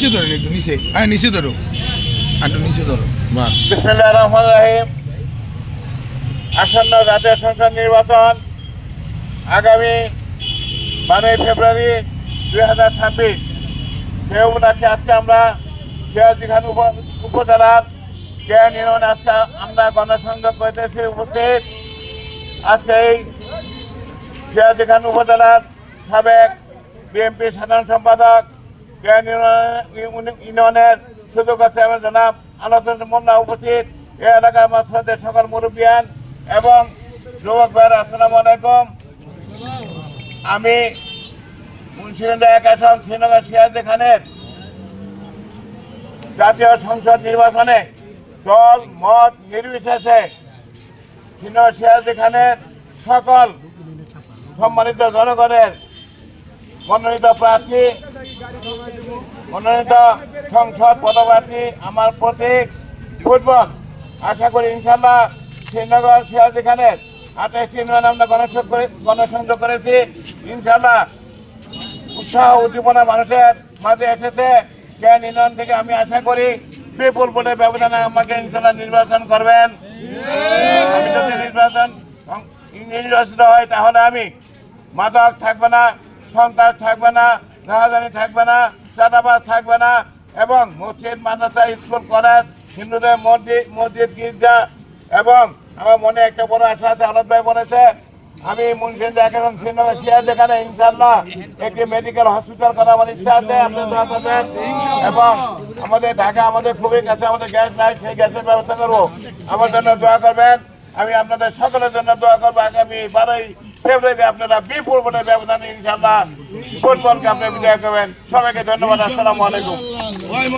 নিচে ধরো একটু নিচে, হ্যাঁ নিচে ধরো, একটু নিচে ধরো, বাস। বিসমিল্লাহির রহমানির রহিম। আসন্ন জাতীয় সংসদ নির্বাচন আগামী 12 ফেব্রুয়ারি 2026। সেই উপলক্ষে আজকে আমরা সিরাজদিখান উপজেলার কেয়ান ইউনিয়নে আজকে আমরা গণসংযোগ করতেছি উপস্থিত। আজকে এই সিরাজদিখান উপজেলার সাবেক বিএনপি সাধারণ সম্পাদক কেয়ান ইউনিয়নের সুযোগ্য চেয়ারম্যান জনাব আলোচনা মোল্লা উপস্থিত। এই এলাকার মাসদের সকল মুরব্বিয়ান এবং যুবক ভাইয়েরা, আসসালামু আলাইকুম। আমি মুন্সিগঞ্জ 1 আসন শ্রীনগর সিরাজদিখানের জাতীয় সংসদ নির্বাচনে দল মত নির্বিশেষে শ্রীনগর সিরাজদিখানের সকল সম্মানিত জনগণের মনোনীত প্রার্থী, মনোনীত সংসদ পদপ্রার্থী আমার প্রতীক ফুটবল। আশা করি ইনশাল্লাহ শ্রীনগর সিরাজদিখানের 28টি ইউনিয়ন আমরা গণসংযোগ করেছি। ইনশাল্লাহ উৎসাহ উদ্দীপনা মানুষের মাঝে এসেছে। কেয়ান ইউনিয়ন থেকে আমি আশা করি বিপুল ভোটের ব্যবধানে আমাকে ইনশাল্লাহ নির্বাচন করবেন। আমি যদি নির্বাচিত হয় তাহলে আমি মাদক থাকবে না, সন্ত্রাস থাকবে না, রাহাজানি থাকবে না, চাঁদাবাজ থাকবে না এবং মসজিদ, মাদ্রাসা, স্কুল, কলেজ, হিন্দুদের মসজিদ, গির্জা এবং আমার মনে একটা বড় আশা আছে। আলোক ভাই বলেছে আমি মুন্সিগঞ্জ 1 আসন শ্রীনগর সিরাজদিখানে ইনশাআল্লাহ একটি মেডিকেল হসপিটাল করার আমার ইচ্ছা আছে। আপনি দোয়া করবেন এবং আমাদের ঢাকা আমাদের খুবই কাছে, আমাদের গ্যাস নাই, সেই গ্যাসের ব্যবস্থা করবো। আমার জন্য দোয়া করবেন। আমি আপনাদের সকলের জন্য দোয়া করবো। আগামী 12 ফেব্রুয়ারি আপনারা বিপুল ভোটের ব্যবধানে ইনশাআল্লাহ ফুটবলকে আপনি বিজয় করবেন। সবাইকে ধন্যবাদ। আসসালামু আলাইকুম।